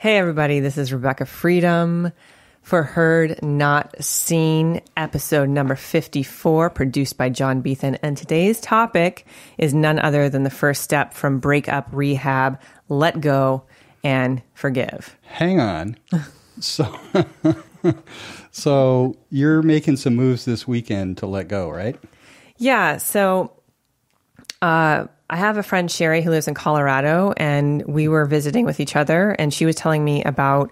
Hey everybody, this is Rebekah Freedom for Heard Not Seen, episode number 54, produced by John Beethan. And today's topic is none other than the first step from Breakup Rehab: let go and forgive. Hang on. So you're making some moves this weekend to let go, right? Yeah. So I have a friend, Sherry, who lives in Colorado, and we were visiting with each other, and she was telling me about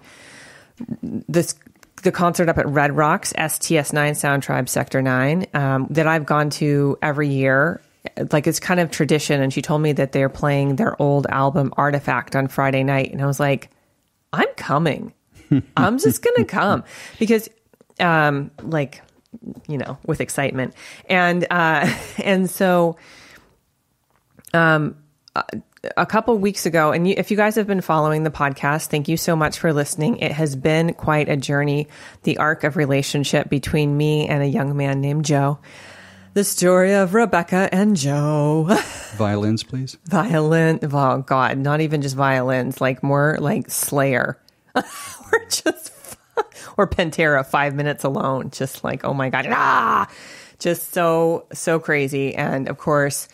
the concert up at Red Rocks, STS9, Sound Tribe Sector 9, that I've gone to every year. Like, it's kind of tradition. And she told me that they're playing their old album Artifact on Friday night. And I was like, I'm coming. I'm just going to come because, with excitement. And so, a couple weeks ago, and if you guys have been following the podcast, thank you so much for listening. It has been quite a journey, the arc of relationship between me and a young man named Joe. The story of Rebekah and Joe. Violins, please. Violin. Oh, God. Not even just violins, like more like Slayer. Or Pantera, 5 minutes alone. Just like, oh my God. Just so crazy. And of course,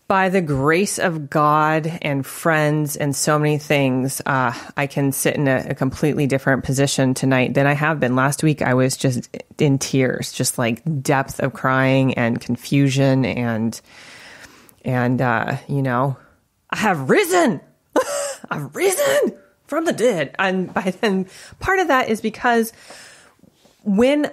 by the grace of God and friends and so many things, I can sit in a completely different position tonight than I have been. Last week, I was just in tears, just like depth of crying and confusion and I have risen. I've risen from the dead. And by then, part of that is because when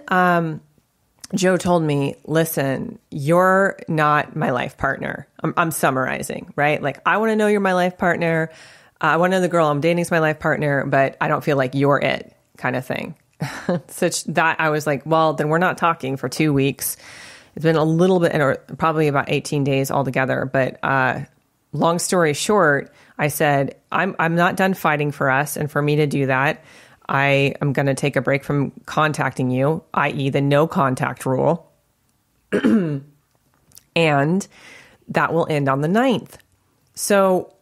Joe told me, listen, you're not my life partner. I'm summarizing, right? Like, I want to know you're my life partner. I want to know the girl I'm dating is my life partner, but I don't feel like you're it, kind of thing. Such that I was like, well, then we're not talking for 2 weeks. It's been a little bit, or probably about 18 days altogether. But long story short, I said, I'm not done fighting for us. And for me to do that, I am going to take a break from contacting you, i.e. the no contact rule. And that will end on the 9th. So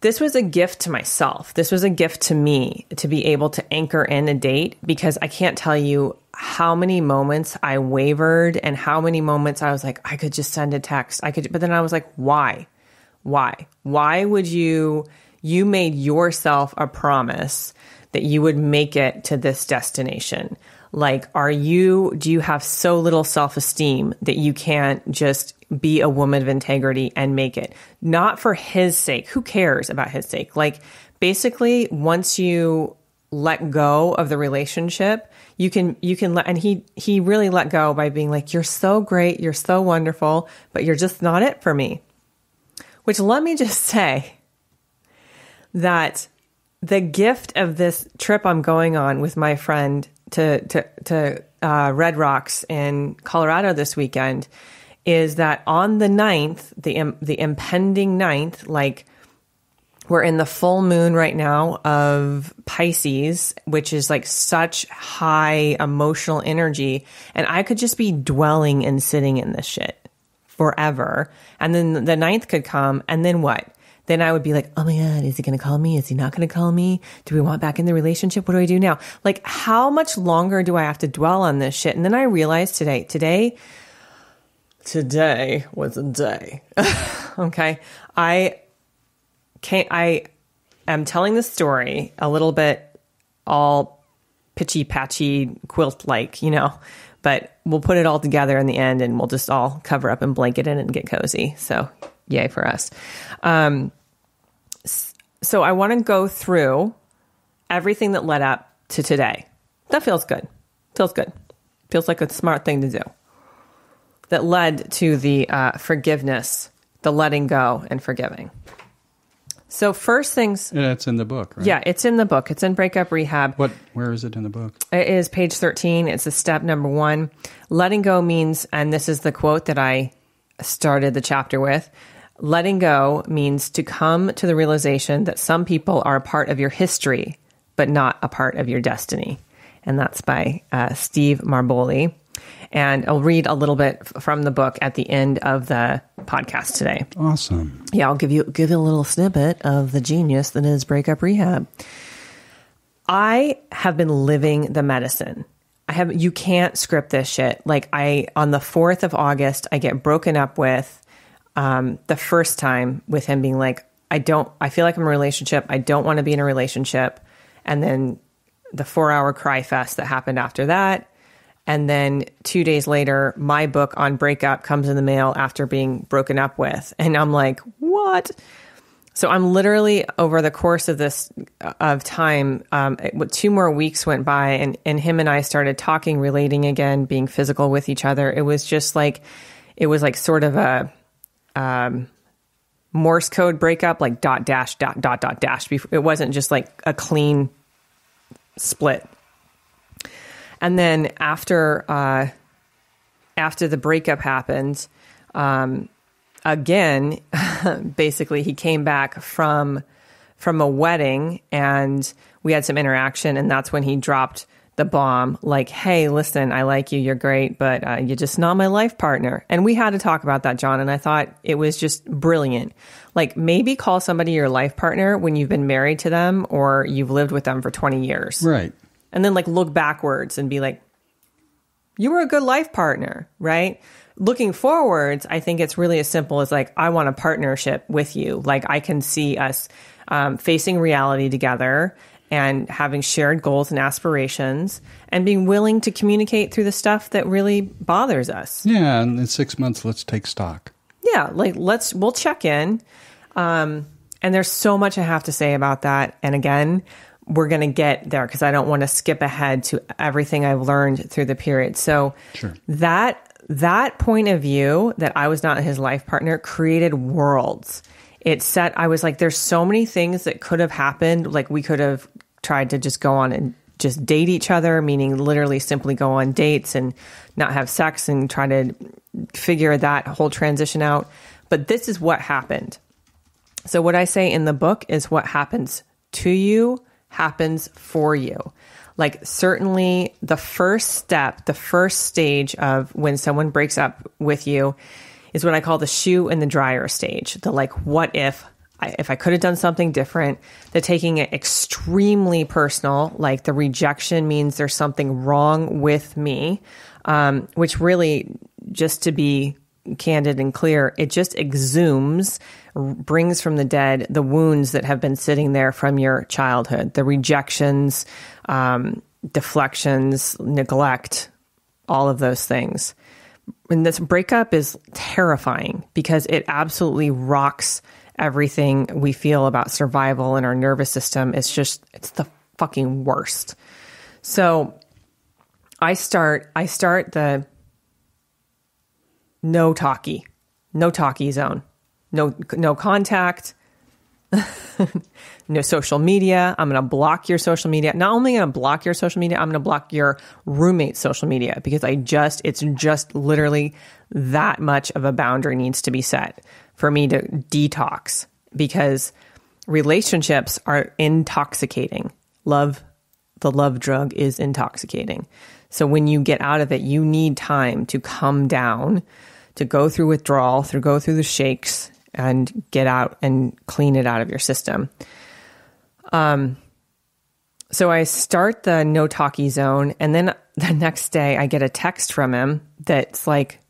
this was a gift to myself. This was a gift to me to be able to anchor in a date, because I can't tell you how many moments I wavered and how many moments I was like, I could just send a text. But then I was like, why? Why would you made yourself a promise that you would make it to this destination? Like, do you have so little self-esteem that you can't just be a woman of integrity and make it? Not for his sake. Who cares about his sake? Like, basically, once you let go of the relationship, you can let, and he really let go by being like, you're so great, you're so wonderful, but you're just not it for me. Which, let me just say that the gift of this trip I'm going on with my friend to Red Rocks in Colorado this weekend is that on the 9th, the impending 9th, like, we're in the full moon right now of Pisces, which is like such high emotional energy. And I could just be dwelling and sitting in this shit forever. And then the 9th could come, and then what? Then I would be like, oh my God, is he going to call me? Is he not going to call me? Do we want back in the relationship? What do I do now? Like, how much longer do I have to dwell on this shit? And then I realized today was a day. Okay. I am telling the story a little bit all pitchy patchy quilt like, but we'll put it all together in the end, and we'll just all cover up and blanket in and get cozy. So yay for us. So I want to go through everything that led up to today. That feels good. Feels like a smart thing to do. That led to the forgiveness, the letting go and forgiving. So first things... Yeah, it's in the book, right? Yeah, it's in the book. It's in Breakup Rehab. Where is it in the book? It is page 13. It's a step number 1. Letting go means, and this is the quote that I started the chapter with, letting go means to come to the realization that some people are a part of your history, but not a part of your destiny. And that's by Steve Marboli. And I'll read a little bit from the book at the end of the podcast today. Awesome. Yeah, I'll give you a little snippet of the genius that is Breakup Rehab. I have been living the medicine. You can't script this shit. Like on the 4th of August, I get broken up with, the first time with him being like, I feel like I'm in a relationship. I don't want to be in a relationship. And then the 4-hour cry fest that happened after that. And then 2 days later, my book on breakup comes in the mail after being broken up with. And I'm like, what? So I'm literally over the course of time, 2 more weeks went by and him and I started talking, relating again, being physical with each other. It was sort of a Morse code breakup, like dot dash, dot, dot, dot, dash. It wasn't just like a clean split. And then after the breakup happened, again, basically he came back from a wedding and we had some interaction, and that's when he dropped the bomb, like, hey, listen, I like you, you're great, but you're just not my life partner. And we had to talk about that, John, and I thought it was just brilliant. Like, maybe call somebody your life partner when you've been married to them or you've lived with them for 20 years. Right. And then like look backwards and be like, you were a good life partner, right? Looking forwards, I think it's really as simple as like, I want a partnership with you. Like I can see us facing reality together and having shared goals and aspirations and being willing to communicate through the stuff that really bothers us. Yeah. And in 6 months, let's take stock. Yeah. Like we'll check in. And there's so much I have to say about that. And again, we're going to get there because I don't want to skip ahead to everything I've learned through the period. So sure. That point of view that I was not his life partner created worlds. I was like, there's so many things that could have happened. Like we could have tried to just go on and just date each other, meaning literally simply go on dates and not have sex and try to figure that whole transition out. But this is what happened. So what I say in the book is what happens to you happens for you. Like certainly the first step, the first stage of when someone breaks up with you is what I call the shoe in the dryer stage. The like, what if I could have done something different? The taking it extremely personal, like the rejection means there's something wrong with me, which really, just to be candid and clear, it just exhumes, brings from the dead the wounds that have been sitting there from your childhood, the rejections, deflections, neglect, all of those things. And this breakup is terrifying because it absolutely rocks everything we feel about survival in our nervous system. It's the fucking worst. So I start the no talky zone, no contact, no social media. I'm going to block your social media. Not only going to block your social media, I'm going to block your roommate's social media because it's just literally that much of a boundary needs to be set for me to detox, because relationships are intoxicating. The love drug is intoxicating. So when you get out of it, you need time to come down, to go through withdrawal, go through the shakes, and get out and clean it out of your system. So I start the no talky zone, and then the next day I get a text from him that's like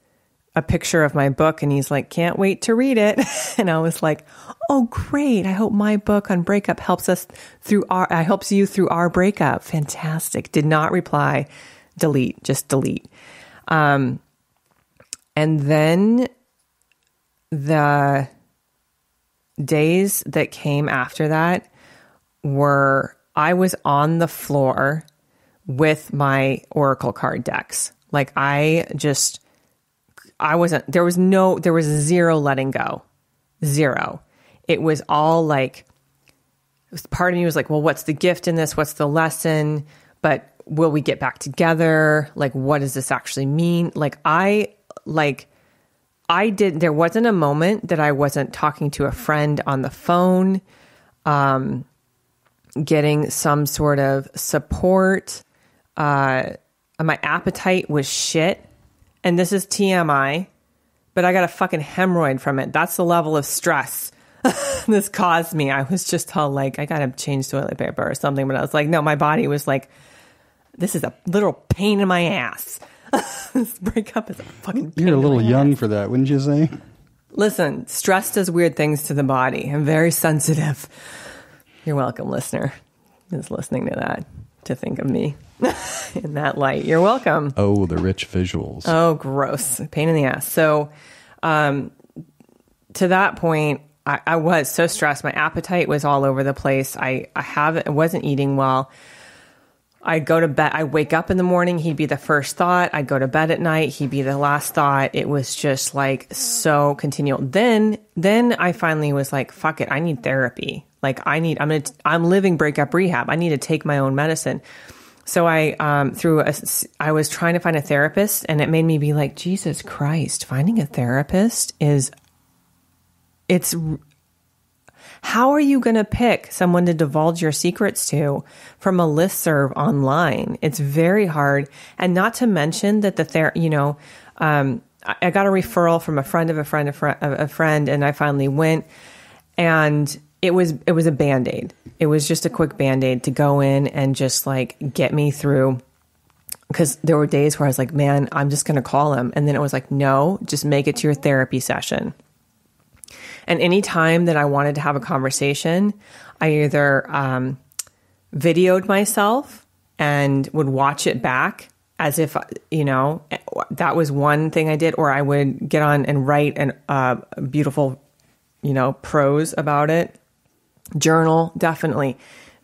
a picture of my book, and he's like, can't wait to read it. And I was like, oh, great. I hope my book on breakup helps you through our breakup. Fantastic. Did not reply. Delete. Just delete. And then the days that came after that were, I was on the floor with my Oracle card decks. Like there was zero letting go. Zero. It was all like, part of me was like, well, what's the gift in this? What's the lesson? But will we get back together? Like, what does this actually mean? There wasn't a moment that I wasn't talking to a friend on the phone, getting some sort of support. My appetite was shit. And this is TMI, but I got a fucking hemorrhoid from it. That's the level of stress this caused me. I was just all like, I got to change toilet paper or something. But I was like, no, my body was like, this is a little pain in my ass. This breakup is a fucking pain. You're a little young ass. for that, wouldn't you say? Listen, stress does weird things to the body. I'm very sensitive. You're welcome, listener, who's listening to that, to think of me in that light. You're welcome. Oh, the rich visuals. Oh, gross. Pain in the ass. So, to that point, I was so stressed. My appetite was all over the place. I wasn't eating well. I go to bed. I wake up in the morning. He'd be the first thought. I go to bed at night. He'd be the last thought. It was just like so continual. Then I finally was like, fuck it. I need therapy. Like I'm living breakup rehab. I need to take my own medicine. So I was trying to find a therapist, and it made me be like, Jesus Christ, finding a therapist how are you going to pick someone to divulge your secrets to from a listserv online? It's very hard. And not to mention that I got a referral from a friend of a friend, and I finally went, and it was a Band-Aid. It was just a quick Band-Aid to go in and just like get me through. Because there were days where I was like, man, I'm just going to call him. And then it was like, no, just make it to your therapy session. And any time that I wanted to have a conversation, I either videoed myself and would watch it back as if, that was one thing I did, or I would get on and write beautiful, prose about it. Journal, definitely.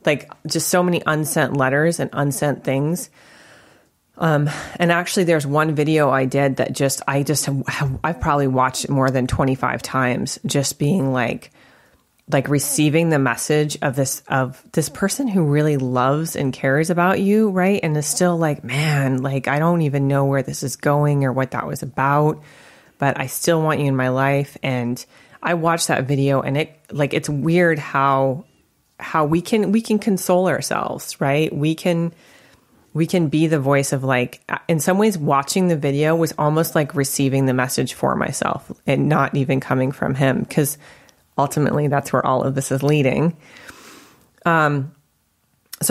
Like just so many unsent letters and unsent things. And actually there's one video I did that I've probably watched it more than 25 times, just being like receiving the message of this person who really loves and cares about you. Right. And is still like, man, like, I don't even know where this is going or what that was about, but I still want you in my life. And I watched that video, and it's weird how we can console ourselves, right? We can be the voice of, like, in some ways watching the video was almost like receiving the message for myself and not even coming from him, because ultimately that's where all of this is leading. So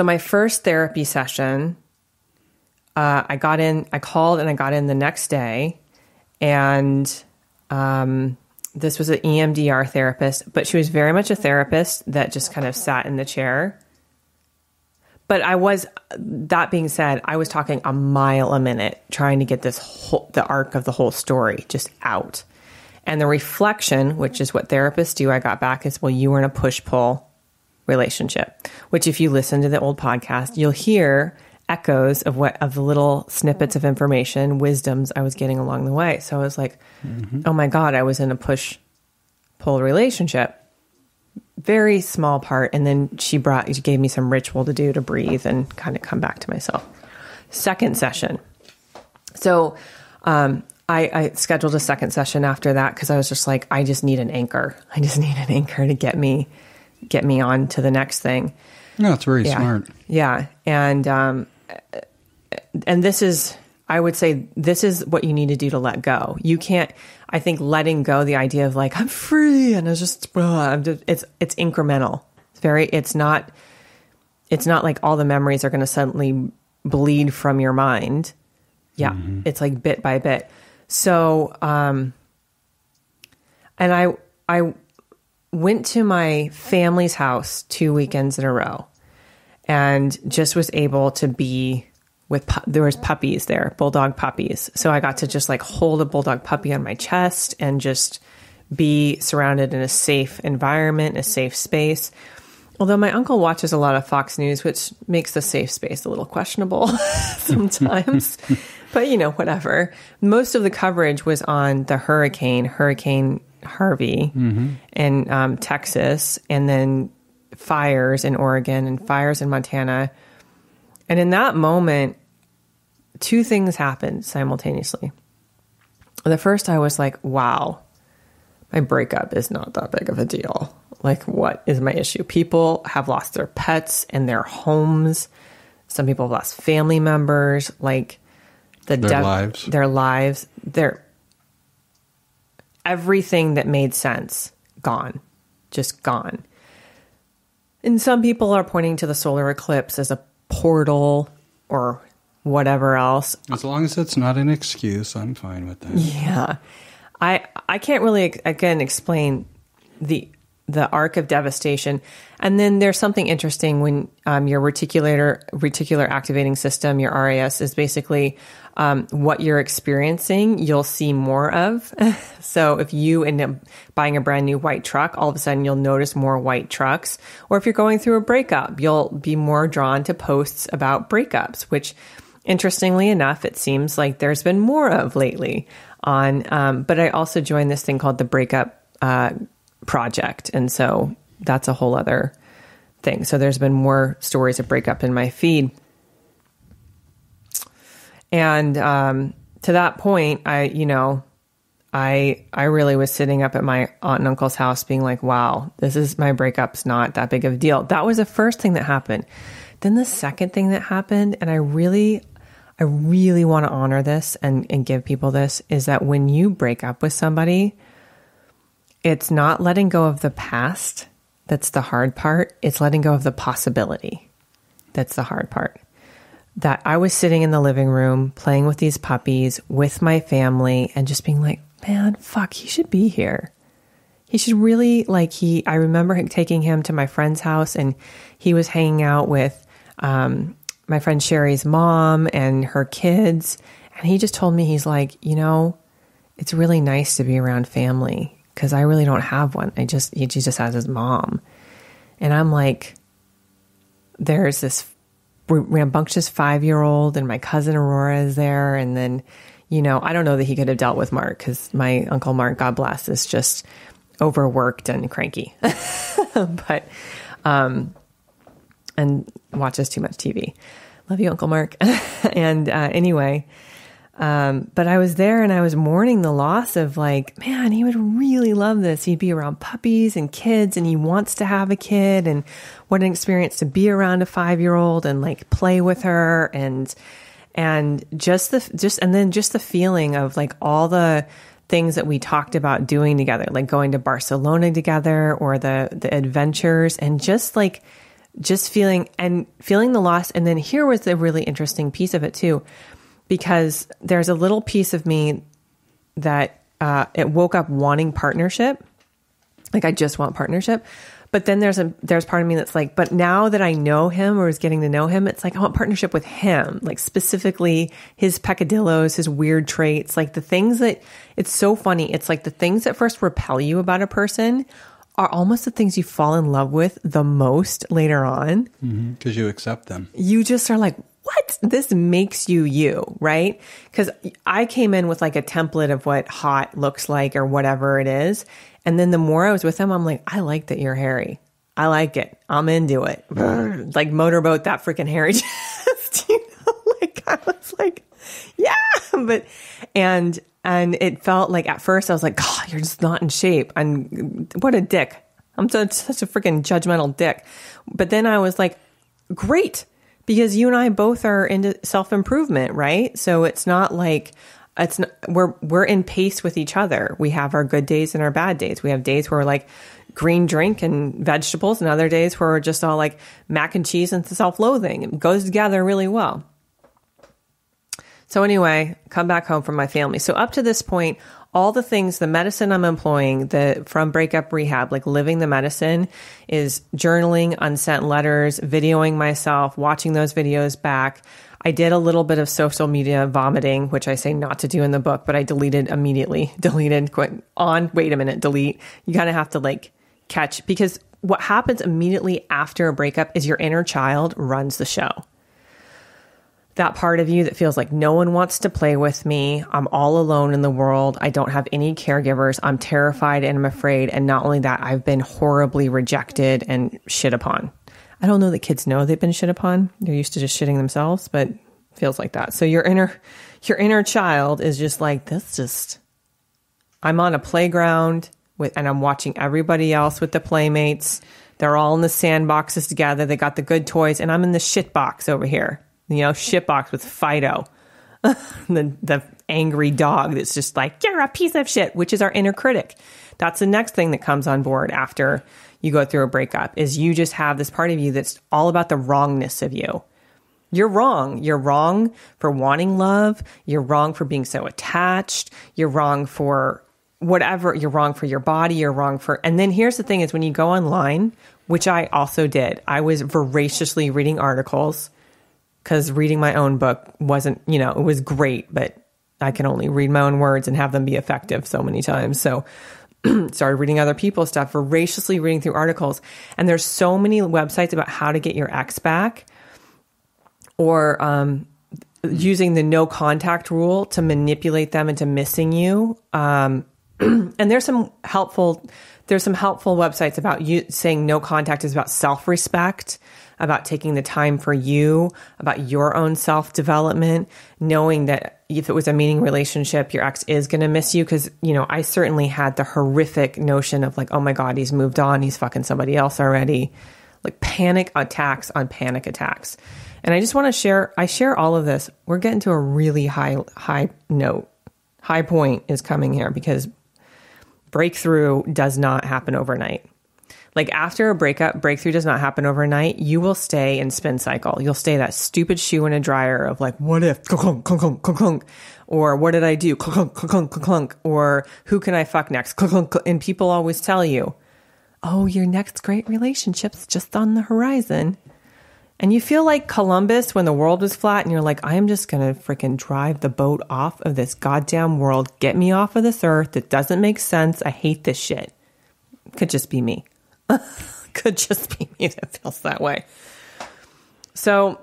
my first therapy session, I called and I got in the next day, and this was an EMDR therapist, but she was very much a therapist that just kind of sat in the chair. But that being said, I was talking a mile a minute, trying to get the arc of the whole story just out. And the reflection, which is what therapists do, I got back is, well, you were in a push-pull relationship, which if you listen to the old podcast, you'll hear echoes of the little snippets of information, wisdoms I was getting along the way. So I was like, oh my God, I was in a push-pull relationship. Very small part. And then she gave me some ritual to do to breathe and kind of come back to myself. Second session. So I scheduled a second session after that, because I was just like, I just need an anchor. I just need an anchor to get me on to the next thing. No, it's very smart. Yeah. And this is, I would say, this is what you need to do to let go. You can't, I think letting go, the idea of like, I'm free, and it's incremental. It's not like all the memories are going to suddenly bleed from your mind. Yeah. Mm-hmm. It's like bit by bit. So, and I went to my family's house 2 weekends in a row, and just was able to be there was puppies there, bulldog puppies. So I got to just like hold a bulldog puppy on my chest and just be surrounded in a safe environment, a safe space. Although my uncle watches a lot of Fox News, which makes the safe space a little questionable sometimes, but whatever. Most of the coverage was on the Hurricane Harvey in Texas, and then fires in Oregon and fires in Montana. And in that moment, two things happened simultaneously. The first, I was like, wow, my breakup is not that big of a deal. Like, what is my issue? People have lost their pets and their homes. Some people have lost family members, like their lives, everything that made sense, gone. just gone. And some people are pointing to the solar eclipse as a portal or whatever else. As long as it's not an excuse, I'm fine with that. Yeah. I can't really, again, explain the arc of devastation. And then there's something interesting when your reticular activating system, your RAS, is basically what you're experiencing, you'll see more of. So if you end up buying a brand new white truck, all of a sudden you'll notice more white trucks. Or if you're going through a breakup, you'll be more drawn to posts about breakups, which interestingly enough, it seems like there's been more of lately on. But I also joined this thing called the Breakup Project. And so that's a whole other thing. So there's been more stories of breakup in my feed. And to that point, I really was sitting up at my aunt and uncle's house being like, wow, my breakup's not that big of a deal. That was the first thing that happened. Then the second thing that happened, and I really want to honor this and give people this, is that when you break up with somebody, it's not letting go of the past that's the hard part. It's letting go of the possibility that's the hard part. That I was sitting in the living room playing with these puppies with my family and just being like, man, fuck, he should be here. He should really, I remember taking him to my friend's house and he was hanging out with my friend Sherry's mom and her kids. And he just told me, he's like, it's really nice to be around family because I really don't have one. He just has his mom. And I'm like, there's this rambunctious 5-year-old and my cousin Aurora is there. And then, I don't know that he could have dealt with Mark because my Uncle Mark, God bless, is just overworked and cranky, but, and watches too much TV. Love you, Uncle Mark. And, anyway, but I was there and I was mourning the loss of man, he would really love this. He'd be around puppies and kids and he wants to have a kid, and what an experience to be around a 5-year-old and play with her and just the feeling of all the things that we talked about doing together, like going to Barcelona together or the adventures and just feeling the loss. And then here was the really interesting piece of it too, because there's a little piece of me that it woke up wanting partnership. I just want partnership. But then there's part of me that's but now that I know him or is getting to know him, it's I want partnership with him, specifically his peccadillos, his weird traits, the things that, it's so funny. It's the things that first repel you about a person are almost the things you fall in love with the most later on. Because you accept them. You just are what? This makes you, right? Because I came in with a template of what hot looks like or whatever it is. And then the more I was with him, I'm I like that you're hairy. I like it. I'm into it. Motorboat that freaking hairy chest, I was yeah. But, and it felt at first I was God, you're just not in shape. And what a dick. I'm such a freaking judgmental dick. But then I was great. Because you and I both are into self-improvement, right? So it's not we're in pace with each other. We have our good days and our bad days. We have days where we're green drink and vegetables, and other days where we're just all mac and cheese and self-loathing. It goes together really well. So anyway, come back home from my family. So up to this point, all the things, the medicine I'm employing, from Breakup Rehab, living the medicine, is journaling, unsent letters, videoing myself, watching those videos back. I did a little bit of social media vomiting, which I say not to do in the book, but I deleted immediately. Wait a minute, delete. You kind of have to catch, because what happens immediately after a breakup is your inner child runs the show. That part of you that feels no one wants to play with me. I'm all alone in the world. I don't have any caregivers. I'm terrified and I'm afraid. And not only that, I've been horribly rejected and shit upon. I don't know that kids know they've been shit upon. They're used to just shitting themselves, but it feels like that. So your inner child is just I'm on a playground and I'm watching everybody else with the playmates. They're all in the sandboxes together. They got the good toys and I'm in the shit box over here. Shit box with Fido, the angry dog that's just you're a piece of shit, which is our inner critic. That's the next thing that comes on board after you go through a breakup, is you just have this part of you that's all about the wrongness of you. You're wrong. You're wrong for wanting love. You're wrong for being so attached. You're wrong for whatever. You're wrong for your body. You're wrong for... And then here's the thing is when you go online, which I also did, I was voraciously reading articles because reading my own book wasn't, it was great, but I can only read my own words and have them be effective so many times. So started reading other people's stuff, voraciously reading through articles. And there's so many websites about how to get your ex back, or using the no contact rule to manipulate them into missing you. And there's some helpful websites about you saying no contact is about self-respect, about taking the time for you, about your own self-development, knowing that if it was a meaning relationship, your ex is going to miss you. Cause I certainly had the horrific notion of like, oh my God, he's moved on. He's fucking somebody else already. Like panic attacks on panic attacks. And I just want to I share all of this. We're getting to a really high note. High point is coming here because breakthrough does not happen overnight. Like after a breakup, breakthrough does not happen overnight. You will stay in spin cycle. You'll stay that stupid shoe in a dryer of like, what if, clunk, clunk, clunk, clunk, clunk, or what did I do? Clunk, clunk, clunk, clunk, clunk, or who can I fuck next? Clunk, clunk, clunk. And people always tell you, oh, your next great relationship's just on the horizon. And you feel like Columbus when the world was flat and you're like, I'm just going to freaking drive the boat off of this goddamn world. Get me off of this earth. It doesn't make sense. I hate this shit. Could just be me. Could just be me that feels that way. So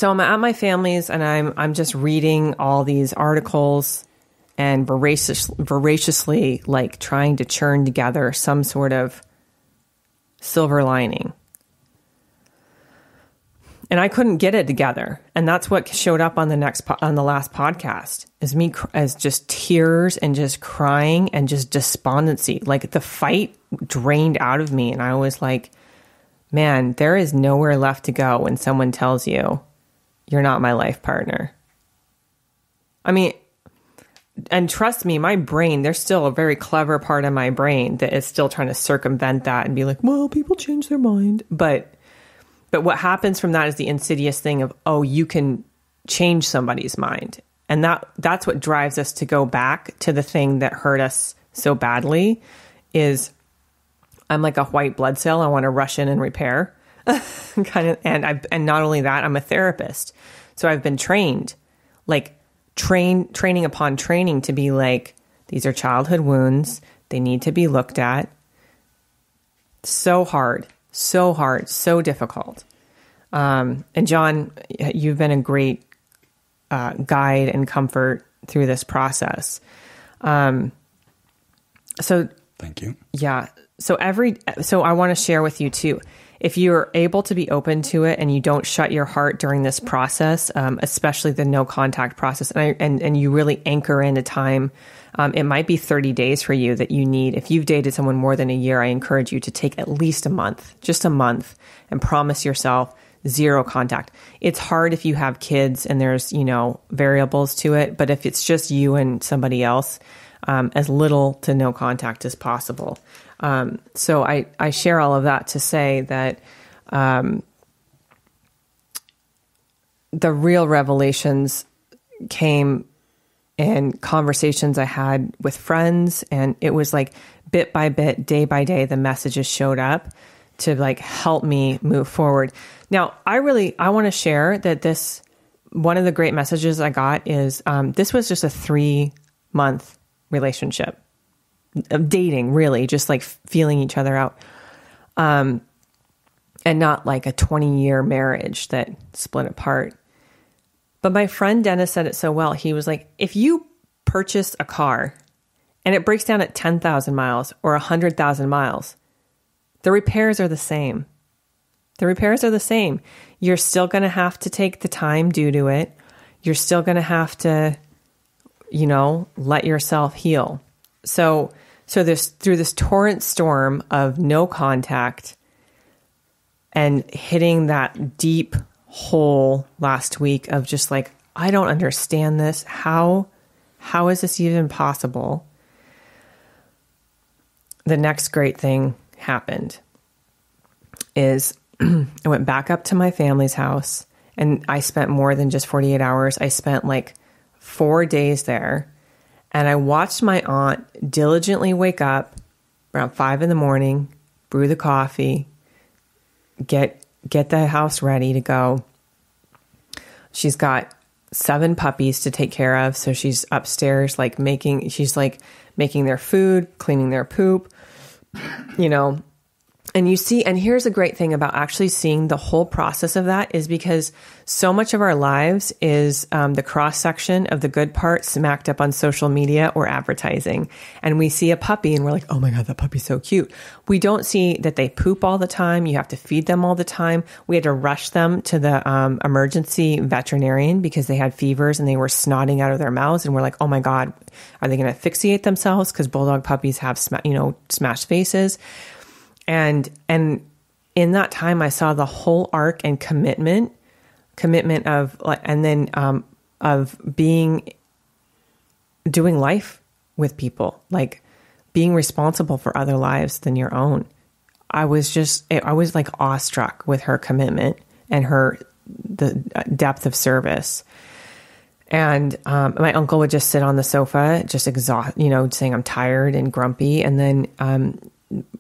I'm at my family's and I'm just reading all these articles and voraciously like trying to churn together some sort of silver lining. And I couldn't get it together. And that's what showed up on the last podcast is me as just tears and just crying and just despondency. Like the fight drained out of me. And I was like, man, there is nowhere left to go when someone tells you you're not my life partner. I mean, and trust me, my brain, there's still a very clever part of my brain that is still trying to circumvent that and be like, well, people change their mind. But what happens from that is the insidious thing of, oh, you can change somebody's mind. And that's what drives us to go back to the thing that hurt us so badly is I'm like a white blood cell. I want to rush in and repair kind of. And not only that, I'm a therapist. So I've been trained, like training upon training to be like, these are childhood wounds. They need to be looked at. So hard, so difficult. And John, you've been a great guide and comfort through this process. So thank you. Yeah. So I want to share with you too, if you're able to be open to it and you don't shut your heart during this process, especially the no contact process, and you really anchor in a time, it might be 30 days for you that you need. If you've dated someone more than a year, I encourage you to take at least a month, just a month, and promise yourself zero contact. It's hard if you have kids and there's, variables to it, but if it's just you and somebody else, as little to no contact as possible. So I share all of that to say that the real revelations came in conversations I had with friends, and it was like bit by bit, day by day, the messages showed up to like help me move forward. Now, I want to share that one of the great messages I got is this was just a 3-month relationship of dating, really, just like feeling each other out. And not like a 20-year marriage that split apart. But my friend Dennis said it so well. He was like, if you purchase a car and it breaks down at 10,000 miles or 100,000 miles, the repairs are the same. The repairs are the same. You're still going to have to take the time due to it. You're still going to have to, let yourself heal. So through this torrent storm of no contact and hitting that deep hole last week of just like, I don't understand this. How is this even possible? the next great thing happened is I went back up to my family's house, and I spent more than just 48 hours. I spent like 4 days there, and I watched my aunt diligently wake up around 5 a.m, brew the coffee, get the house ready to go. She's got 7 puppies to take care of. So she's upstairs, she's making their food, cleaning their poop, and here's a great thing about actually seeing the whole process of that is because so much of our lives is the cross section of the good part smacked up on social media or advertising. And we see a puppy and we're like, oh my God, that puppy's so cute. We don't see that they poop all the time. You have to feed them all the time. We had to rush them to the emergency veterinarian because they had fevers and they were snotting out of their mouths. And we're like, oh my God, are they going to asphyxiate themselves? Because bulldog puppies have smashed faces. And in that time, I saw the whole arc and commitment of doing life with people, like being responsible for other lives than your own. I was like awestruck with her commitment and the depth of service. And my uncle would just sit on the sofa, just saying I'm tired and grumpy. And then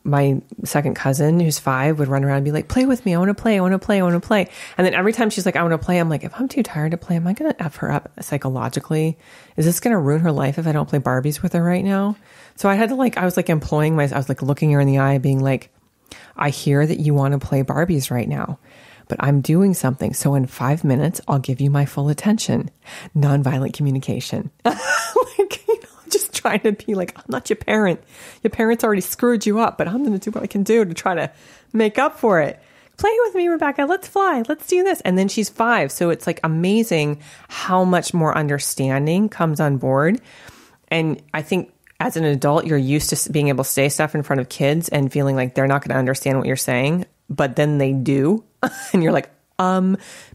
my second cousin, who's 5, would run around and be like, play with me. I want to play. I want to play. I want to play. And then every time she's like, I want to play, I'm like, if I'm too tired to play, am I going to F her up psychologically? Is this going to ruin her life if I don't play Barbies with her right now? So I had to I was looking her in the eye being like, I hear that you want to play Barbies right now, but I'm doing something. So in 5 minutes, I'll give you my full attention. Nonviolent communication. Just trying to be like, I'm not your parent. Your parents already screwed you up, but I'm going to do what I can do to try to make up for it. Play with me, Rebekah. Let's fly. Let's do this. And then she's 5. So it's like amazing how much more understanding comes on board. And I think as an adult, you're used to being able to say stuff in front of kids and feeling like they're not going to understand what you're saying, but then they do. And you're like,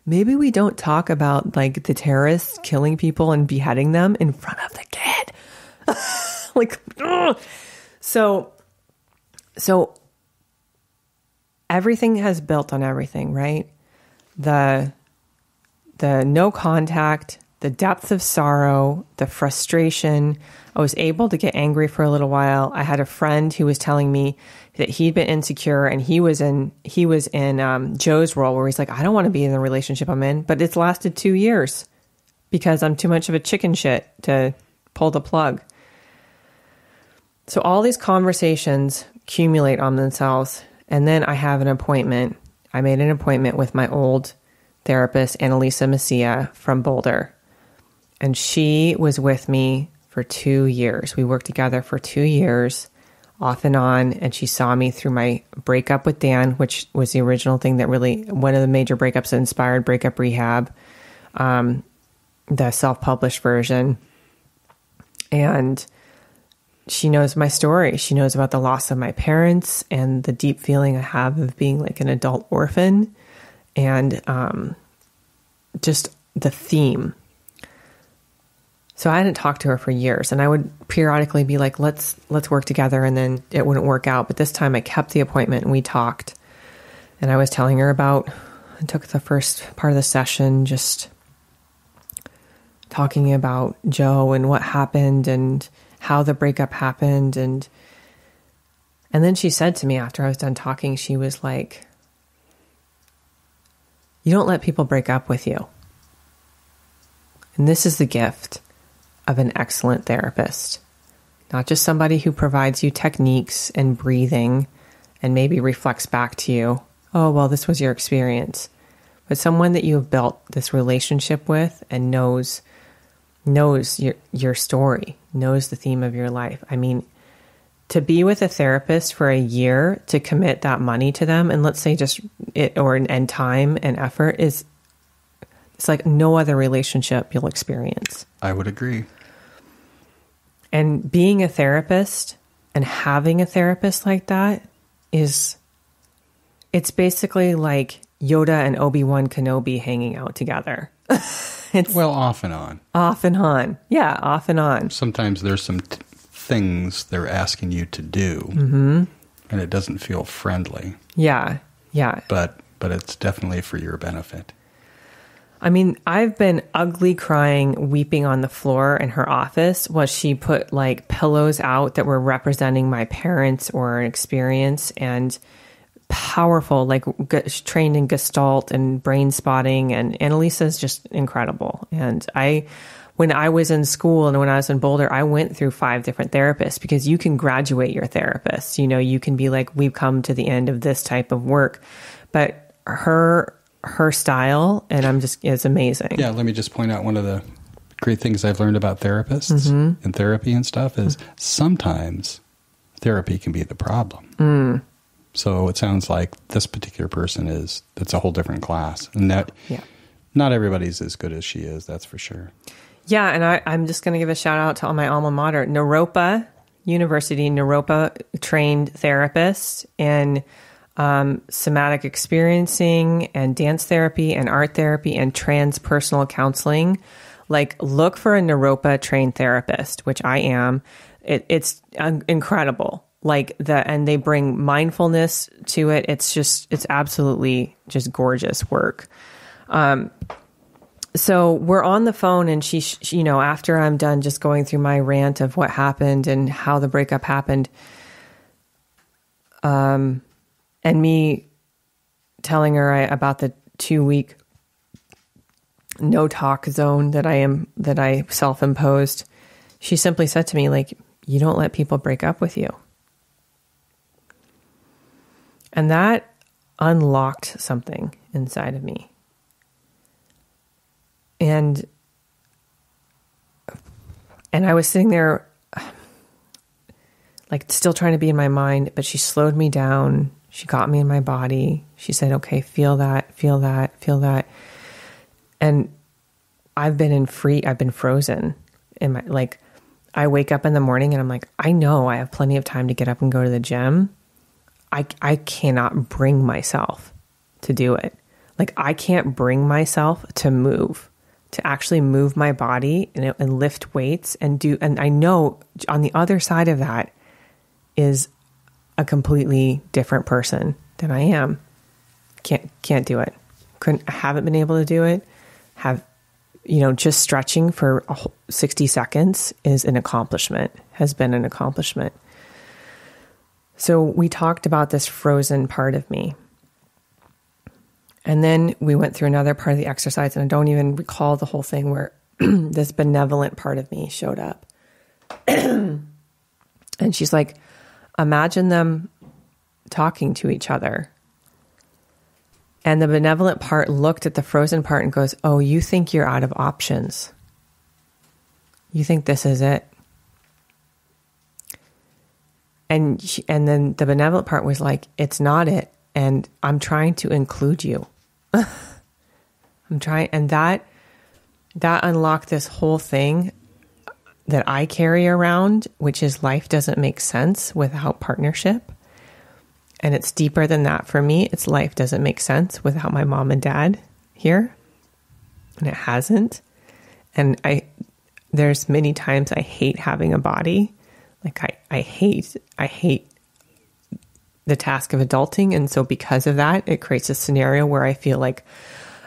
maybe we don't talk about like the terrorists killing people and beheading them in front of the kid. So everything has built on everything, right? The no contact, the depth of sorrow, the frustration. I was able to get angry for a little while. I had a friend who was telling me that he'd been insecure and he was in Joe's role where he's like, I don't want to be in the relationship I'm in, but it's lasted 2 years because I'm too much of a chicken shit to pull the plug. So all these conversations accumulate on themselves. And then I have an appointment. I made an appointment with my old therapist, Annalisa Messia from Boulder. And she was with me for 2 years. We worked together for 2 years, off and on. And she saw me through my breakup with Dan, which was the original thing that really, one of the major breakups that inspired Breakup Rehab, the self-published version. And she knows my story. She knows about the loss of my parents and the deep feeling I have of being like an adult orphan and just the theme. So I hadn't talked to her for years, and I would periodically be like, let's work together, and then it wouldn't work out. But this time I kept the appointment and we talked, and I was telling her I took the first part of the session just talking about Joe and what happened and how the breakup happened. And then she said to me after I was done talking, she was like, you don't let people break up with you. And this is the gift of an excellent therapist, not just somebody who provides you techniques and breathing and maybe reflects back to you, oh, well, this was your experience, but someone that you have built this relationship with and knows your story, knows the theme of your life. I mean, to be with a therapist for a year, to commit that money to them, and let's say just it and time and effort it's like no other relationship you'll experience. I would agree. And being a therapist and having a therapist like that it's basically like Yoda and Obi-Wan Kenobi hanging out together. It's off and on. Off and on. Yeah, off and on. Sometimes there's some things they're asking you to do. Mm-hmm. And it doesn't feel friendly. Yeah. But it's definitely for your benefit. I mean, I've been ugly crying, weeping on the floor in her office while she put like pillows out that were representing my parents or an experience, and powerful, like trained in Gestalt and brain spotting. And Annalisa's just incredible. And when I was in school and when I was in Boulder, I went through 5 different therapists, because you can graduate your therapist. You know, you can be like, we've come to the end of this type of work. But her style, and it's amazing. Yeah, let me just point out one of the great things I've learned about therapists and therapy and stuff is sometimes therapy can be the problem. So it sounds like this particular person it's a whole different class. And not everybody's as good as she is, that's for sure. Yeah, and I'm just going to give a shout out to all my alma mater, Naropa University, Naropa trained therapist in somatic experiencing and dance therapy and art therapy and transpersonal counseling. Like, look for a Naropa trained therapist, which I am. It's incredible. And they bring mindfulness to it. It's absolutely just gorgeous work. So we're on the phone, and she, after I'm done just going through my rant of what happened and how the breakup happened, and me telling her about the 2-week no talk zone that I self-imposed, she simply said to me, like, you don't let people break up with you. And that unlocked something inside of me. And I was sitting there, like, still trying to be in my mind, but she slowed me down. She got me in my body. She said, okay, feel that, feel that, feel that. And I've been frozen in my, like, I wake up in the morning and I'm like, I know I have plenty of time to get up and go to the gym. I cannot bring myself to do it. Like, I can't bring myself to actually move my body and lift weights and I know on the other side of that is a completely different person than I am. Can't do it. Haven't been able to do it. Just stretching for 60 seconds is an accomplishment, has been an accomplishment. So we talked about this frozen part of me. And then we went through another part of the exercise, and I don't even recall the whole thing, where this benevolent part of me showed up. And she's like, imagine them talking to each other. And the benevolent part looked at the frozen part and goes, oh, you think you're out of options. You think this is it. And then the benevolent part was like, it's not it. And I'm trying to include you. I'm trying. And that unlocked this whole thing that I carry around, which is life doesn't make sense without partnership. And it's deeper than that for me. It's life doesn't make sense without my mom and dad here. And it hasn't. And there's many times I hate having a body. Like I hate the task of adulting. And so because of that, it creates a scenario where I feel like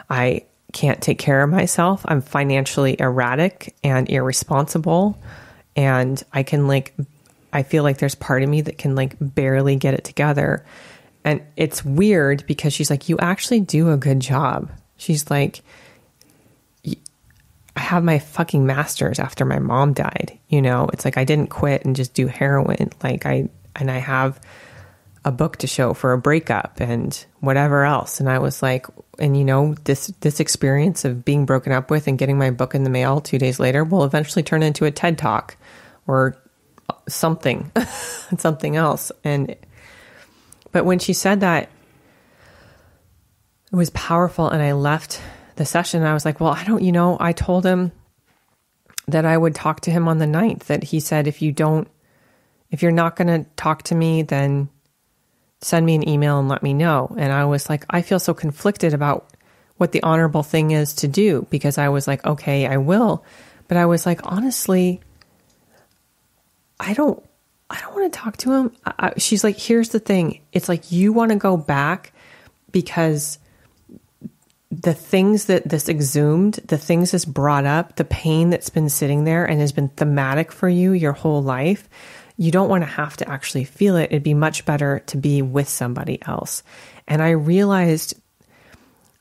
I can't take care of myself. I'm financially erratic and irresponsible. And I feel like there's part of me that can like barely get it together. And it's weird because she's like, you actually do a good job. She's like, I have my fucking master's after my mom died. It's like, I didn't quit and just do heroin. I have a book to show for a breakup and whatever else. And I was like, and this experience of being broken up with and getting my book in the mail 2 days later will eventually turn into a TED Talk or something, something else. But when she said that, it was powerful. And I left the session and I was like, well, I told him that I would talk to him on the 9th, that he said, if you're not going to talk to me, then send me an email and let me know. And I was like, I feel so conflicted about what the honorable thing is to do, because I was like, okay, I will. But I was like, honestly, I don't want to talk to him. She's like, here's the thing. It's like, you want to go back because the things that this exhumed, the things this brought up, the pain that's been sitting there and has been thematic for you your whole life, you don't want to have to actually feel it. It'd be much better to be with somebody else. And I realized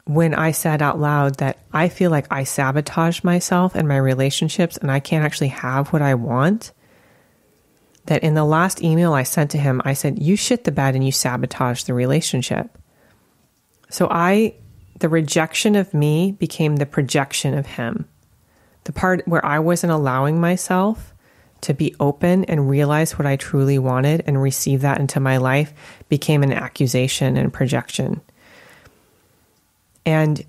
when I said out loud that I feel like I sabotage myself and my relationships and I can't actually have what I want, that in the last email I sent to him, I said, you shit the bed and you sabotage the relationship. So the rejection of me became the projection of him. The part where I wasn't allowing myself to be open and realize what I truly wanted and receive that into my life became an accusation and projection. And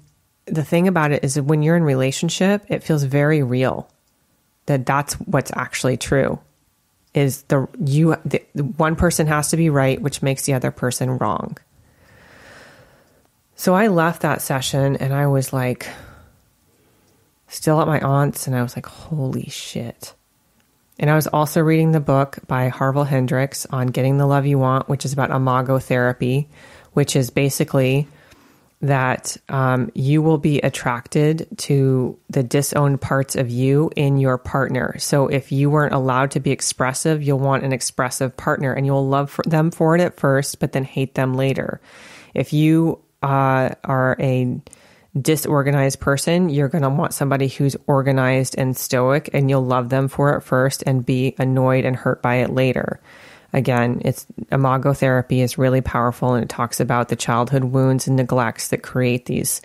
the thing about it is that when you're in relationship, it feels very real that that's what's actually true. Is the one person has to be right, which makes the other person wrong. So I left that session and I was like, still at my aunt's, and I was like, holy shit. And I was also reading the book by Harville Hendrix on Getting the Love You Want, which is about imago therapy, which is basically that you will be attracted to the disowned parts of you in your partner. So if you weren't allowed to be expressive, you'll want an expressive partner and you'll love them for it at first, but then hate them later. If you are a disorganized person, you're going to want somebody who's organized and stoic, and you'll love them for it first and be annoyed and hurt by it later. Again, imago therapy is really powerful, and it talks about the childhood wounds and neglects that create these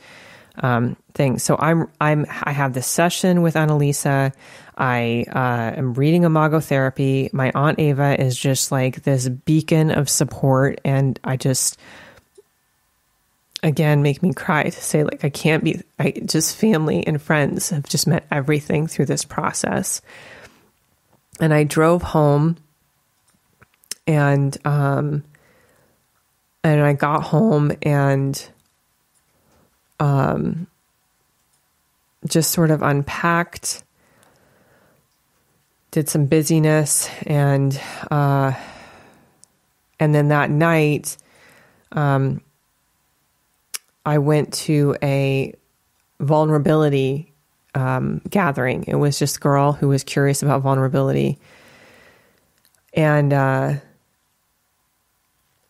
things. So I have this session with Annalisa. I am reading imago therapy. My Aunt Ava is just like this beacon of support, and I just, again, make me cry to say, like, just family and friends have just meant everything through this process. And I drove home. And I got home and just sort of unpacked, did some busyness, and then that night, I went to a vulnerability gathering. It was just a girl who was curious about vulnerability, and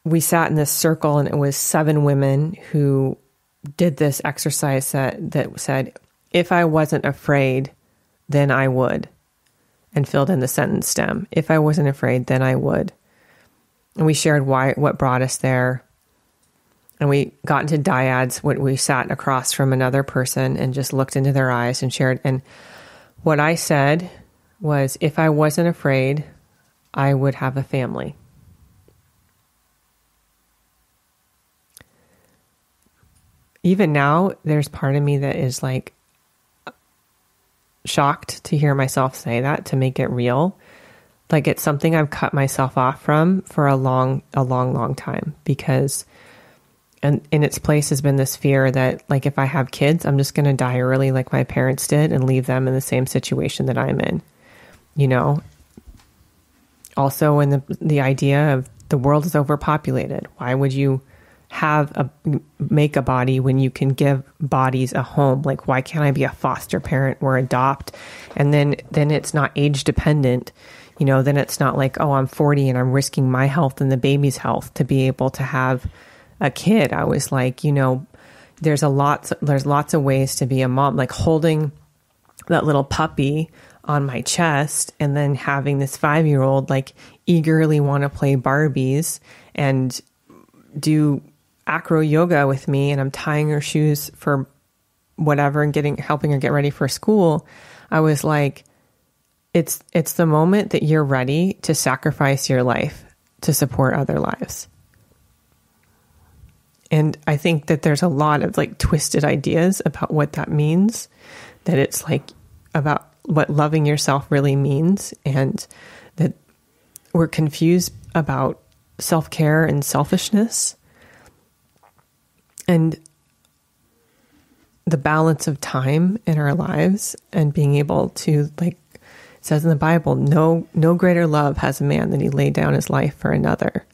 we sat in this circle, and it was 7 women who did this exercise that said, if I wasn't afraid, then I would, and filled in the sentence stem. If I wasn't afraid, then I would. And we shared what brought us there. And we got into dyads when we sat across from another person and just looked into their eyes and shared. And what I said was, if I wasn't afraid, I would have a family. Even now, there's part of me that is like shocked to hear myself say that, to make it real. Like, it's something I've cut myself off from for a long time, because and in its place has been this fear that, like, if I have kids, I'm just going to die early like my parents did and leave them in the same situation that I'm in, you know? Also, in the idea of the world is overpopulated. Why would you make a body when you can give bodies a home? Like, why can't I be a foster parent or adopt? And then it's not age dependent, you know, then it's not like, oh, I'm 40 and I'm risking my health and the baby's health to be able to have a kid. I was like, you know, there's lots of ways to be a mom, like holding that little puppy on my chest and then having this 5-year-old like eagerly want to play Barbies and do acro yoga with me, and I'm tying her shoes for whatever and helping her get ready for school. I was like, it's the moment that you're ready to sacrifice your life to support other lives. And I think that there's a lot of like twisted ideas about what that means, that it's like about what loving yourself really means, and that we're confused about self-care and selfishness. And the balance of time in our lives and being able to like says in the Bible, no greater love has a man than he laid down his life for another.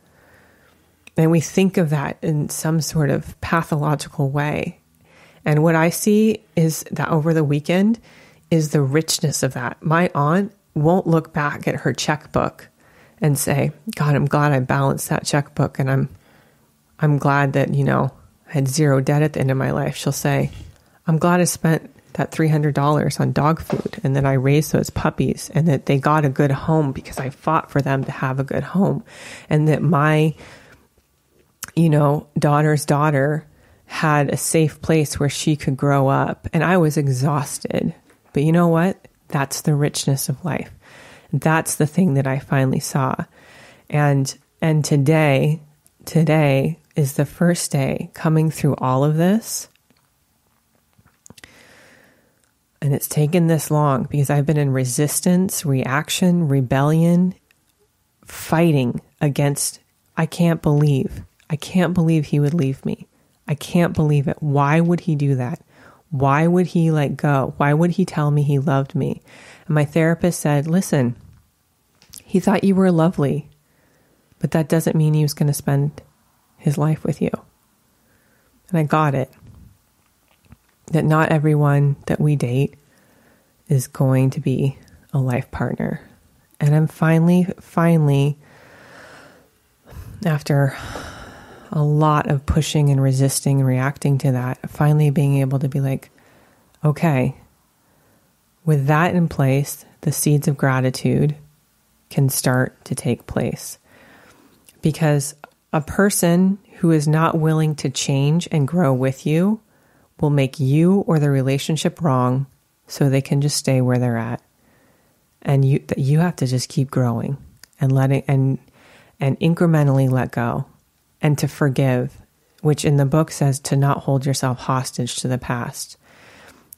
And we think of that in some sort of pathological way. And what I see is that over the weekend is the richness of that. My aunt won't look back at her checkbook and say, God, I'm glad I balanced that checkbook. And I'm glad that, I had zero debt at the end of my life. She'll say, I'm glad I spent that $300 on dog food and that I raised those puppies and that they got a good home because I fought for them to have a good home. And that my, daughter's daughter had a safe place where she could grow up. And I was exhausted. But you know what? That's the richness of life. That's the thing that I finally saw. And today is the first day coming through all of this. And it's taken this long because I've been in resistance, reaction, rebellion, fighting against, I can't believe he would leave me. I can't believe it. Why would he do that? Why would he let go? Why would he tell me he loved me? And my therapist said, listen, he thought you were lovely, but that doesn't mean he was going to spend his life with you. And I got it. That not everyone that we date is going to be a life partner. And I'm finally, after a lot of pushing and resisting and reacting to that, finally being able to be like, okay, with that in place, the seeds of gratitude can start to take place. Because a person who is not willing to change and grow with you will make you or the relationship wrong so they can just stay where they're at. And you have to just keep growing and letting and incrementally let go and to forgive, which in the book says to not hold yourself hostage to the past.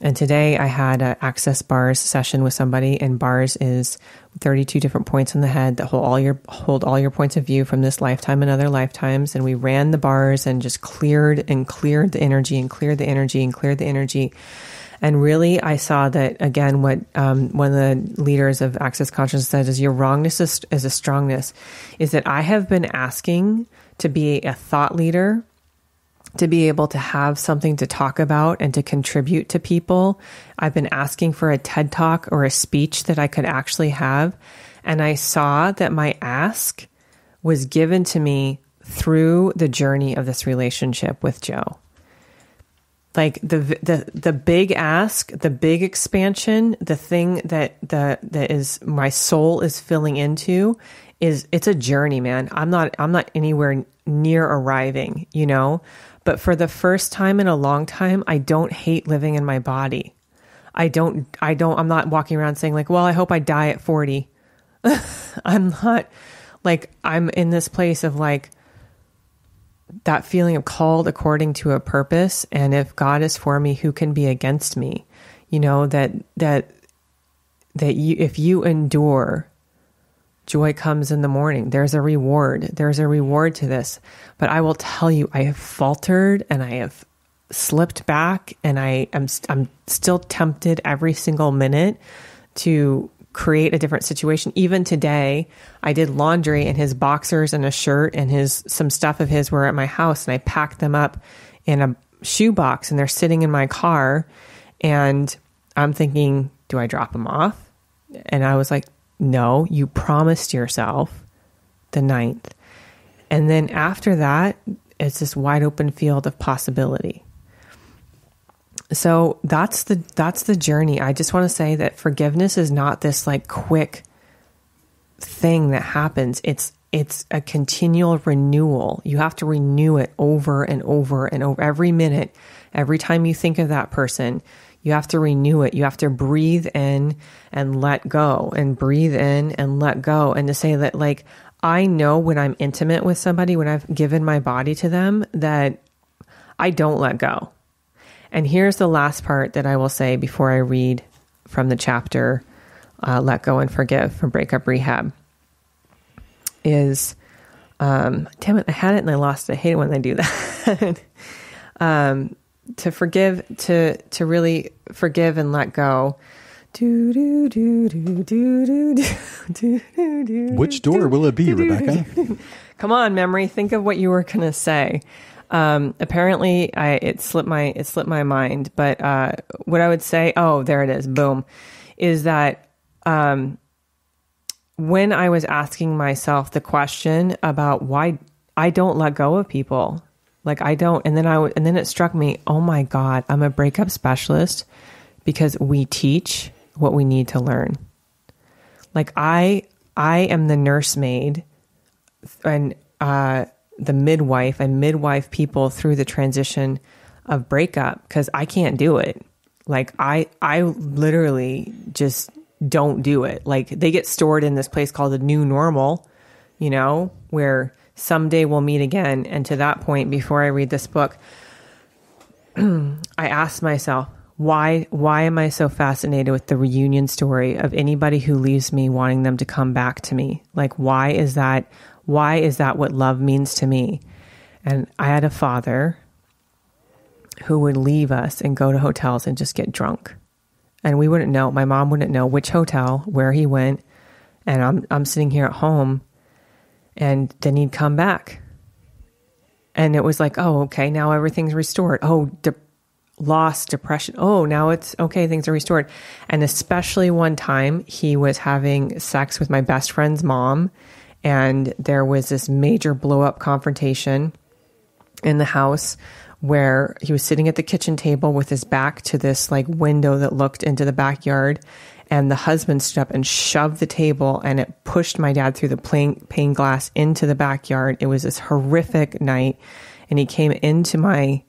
And today I had an Access Bars session with somebody, and Bars is 32 different points in the head that hold all your points of view from this lifetime and other lifetimes. And we ran the bars and just cleared the energy and cleared the energy and cleared the energy. And really, I saw that, again, what one of the leaders of Access Consciousness said is your wrongness is a strongness, is that I have been asking to be a thought leader, to be able to have something to talk about and to contribute to people. I've been asking for a TED Talk or a speech that I could actually have. And I saw that my ask was given to me through the journey of this relationship with Joe. Like the big ask, the big expansion, the thing that is my soul is filling into it's a journey, man. I'm not anywhere near arriving, but for the first time in a long time, I don't hate living in my body. I'm not walking around saying like, well, I hope I die at 40. I'm not like, I'm in this place of like, that feeling of called according to a purpose. And if God is for me, who can be against me? That if you endure, joy comes in the morning. There's a reward. There's a reward to this. But I will tell you, I have faltered and I have slipped back, and I'm still tempted every single minute to create a different situation. Even today, I did laundry, and his boxers and a shirt and some stuff of his were at my house, and I packed them up in a shoebox, and they're sitting in my car. And I'm thinking, do I drop them off? And I was like, no, you promised yourself the 9th. And then after that, it's this wide open field of possibility. So that's the journey. I just want to say that forgiveness is not this like quick thing that happens. It's a continual renewal. You have to renew it over and over and over. Every minute, every time you think of that person, you have to renew it. You have to breathe in and let go, and breathe in and let go. And to say that, like, I know when I'm intimate with somebody, when I've given my body to them, that I don't let go. And here's the last part that I will say before I read from the chapter, Let Go and Forgive from Breakup Rehab, is, damn it, I had it and I lost it. I hate it when they do that. To forgive, to really forgive and let go Which door will it be, Rebekah? Come on, memory. Think of what you were going to say. Apparently it slipped my mind, but, what I would say, there it is. Boom. Is that, when I was asking myself the question about why I don't let go of people, like I don't, and then it struck me, oh my God, I'm a breakup specialist because we teach what we need to learn. Like I am the nursemaid and, the midwife and midwife people through the transition of breakup because I can't do it. Like I literally just don't do it. Like they get stored in this place called the new normal, where someday we'll meet again. And to that point, before I read this book, I asked myself, why am I so fascinated with the reunion story of anybody who leaves me wanting them to come back to me? Like, why is that what love means to me? And I had a father who would leave us and go to hotels and just get drunk. And we wouldn't know, my mom wouldn't know which hotel, where he went. And I'm sitting here at home and then he'd come back. And it was like, oh, okay, now everything's restored. Oh, loss, depression. Oh, now it's okay. Things are restored. And especially one time he was having sex with my best friend's mom. And there was this major blow up confrontation in the house where he was sitting at the kitchen table with his back to this like window that looked into the backyard. And the husband stood up and shoved the table and it pushed my dad through the pane glass into the backyard. It was this horrific night. And he came into my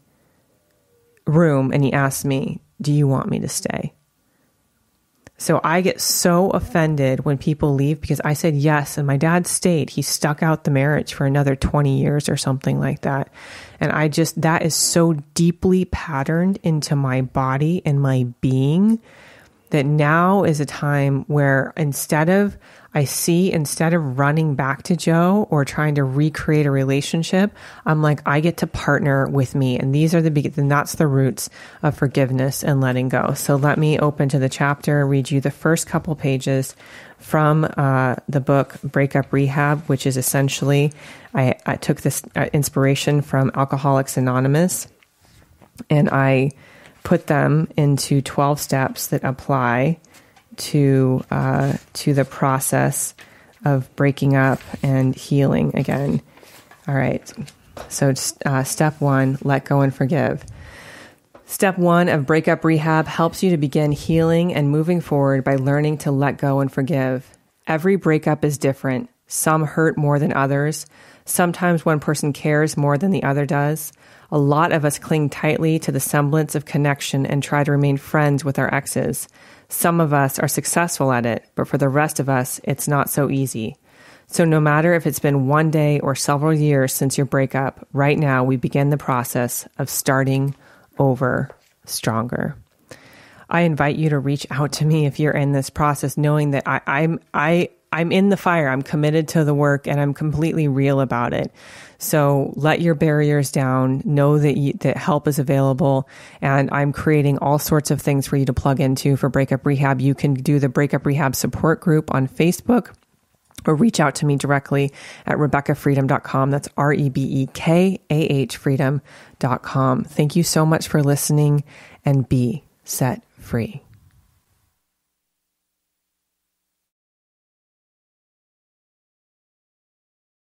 room and he asked me, do you want me to stay? So I get so offended when people leave because I said yes. And my dad stayed. He stuck out the marriage for another 20 years or something like that. And that is so deeply patterned into my body and my being that now is a time where instead of running back to Joe or trying to recreate a relationship, I'm like, I get to partner with me. And that's the roots of forgiveness and letting go. So let me open to the chapter, read you the first couple pages from the book Breakup Rehab, which is essentially, I took this inspiration from Alcoholics Anonymous and I put them into 12 steps that apply to the process of breaking up and healing again. All right. So step 1, let go and forgive. Step 1 of Breakup Rehab helps you to begin healing and moving forward by learning to let go and forgive. Every breakup is different. Some hurt more than others. Sometimes one person cares more than the other does. A lot of us cling tightly to the semblance of connection and try to remain friends with our exes. Some of us are successful at it, but for the rest of us, it's not so easy. So no matter if it's been one day or several years since your breakup, right now we begin the process of starting over stronger. I invite you to reach out to me if you're in this process, knowing that I'm in the fire. I'm committed to the work and I'm completely real about it. So let your barriers down. Know that help is available, and I'm creating all sorts of things for you to plug into for Breakup Rehab. You can do the Breakup Rehab support group on Facebook or reach out to me directly at RebekahFreedom.com. That's REBEKAH freedom.com. Thank you so much for listening and be set free.